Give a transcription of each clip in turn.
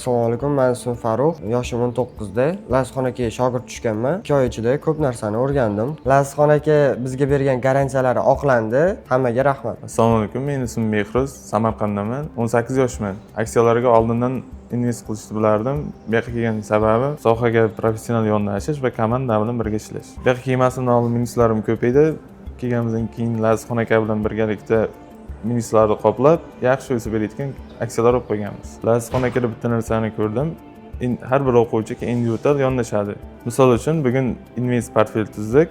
Assalomu alaykum, men ismim Farruh. Yoshim 19 da. Lazixon aka shogird tushganman. 2 oy ichida ko'p narsani o'rgandim. Lazixon aka bizga bergan garantiyalari oqlandi. Hammaga rahmat. Assalomu alaykum, men ismim Mehruz, Samarqanddaman. 18 yoshman. Aksiyalarga oldindan invest qilishni bilardim. Bu yerga kelgan sababi sohaga professional yondashish va komanda bilan birga ishlash. Bu yerga kelmasimdan oldin minuslarim ko'p edi. Kelganimizdan keyin Lazixon aka bilan birgalikda minuslarni qoplab, yaxshi o'sib berayotgan aksiyalar olib qo'yganmiz. Lazixon akada bitta narsani ko'rdim. Har bir o'quvchiga individual yondashadi. Misol uchun bugun invest portfel tuzdik,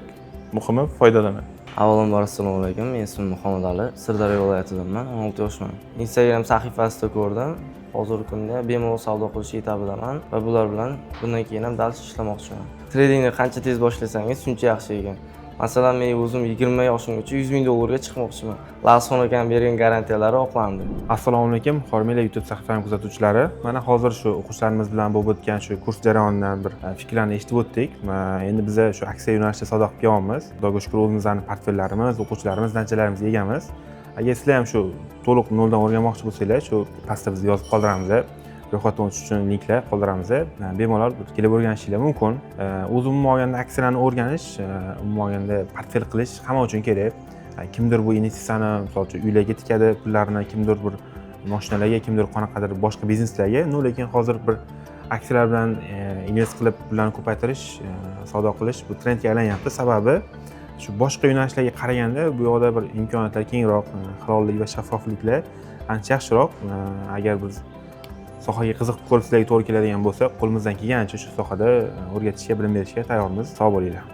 muhimi foydalanaman. Avvalambor assalomu alaykum. Men ismim Muhammad Ali, Sirdaryo viloyatidanman, 16 yoshman. Instagram sahifasida ko'rdim. Hozirgi kunda bemalol savdo qilish etabidaman va bular bilan bundan keyin ham dars ishlamoqchiman. Tradingni qancha tez boshlasangiz, shuncha yaxshi ekan. Masalan, men o'zim 20 yoshimgacha 100 ming dollarga chiqmoqchiman. Lazixon akaning bergan garantiyalari oqlandi. Assalomu alaykum, hurmatli YouTube sahifam kuzatuvchilari. Mana hozir shu o'quvchilarimiz bilan bo'lib o'tgan shu kurs jarayonidan bir fikrlarni eshitib o'tdik. Endi biz shu aksiya yo'nalishida savdo qilib kelyapmiz. Xudoga shukr, o'zimizning portfellarimiz, o'quvchilarimiz, natijalarimiz egamiz. Agar sizlar ham shu to'liq noldan o'rganmoqchi bo'lsanglar, shu pastda biz yozib qoldiramiz. Ro'yxatdan o'tish uchun linklar qoldiramiz. Bemalol kelib o'rganishingiz mumkin. O'zi umuman olganda aksiyalarni o'rganish, umuman olganda portfel qilish hamma uchun kerak. Kimdir bu investitsiyani, misol uchun uylarga tikadi pullarni, kimdir bir mashinalarga, kimdir qanaqadir boshqa bizneslarga. Lekin hozir bir aksiyalar bilan invest qilib pullarni ko'paytirish, savdo qilish bu trendga aylanyapti. Sababi shu boshqa yo'nalishlarga qaraganda bu yoqda bir imkoniyatlar kengroq, halollik va shaffofliklar ancha yaxshiroq. Agar biz sohaga qiziqib ko'rib sizlarga to'g'ri keladigan bo'lsa, qo'limizdan kelgancha shu sohada o'rgatishga, bilim berishga tayyormiz. Sog' bo'linglar.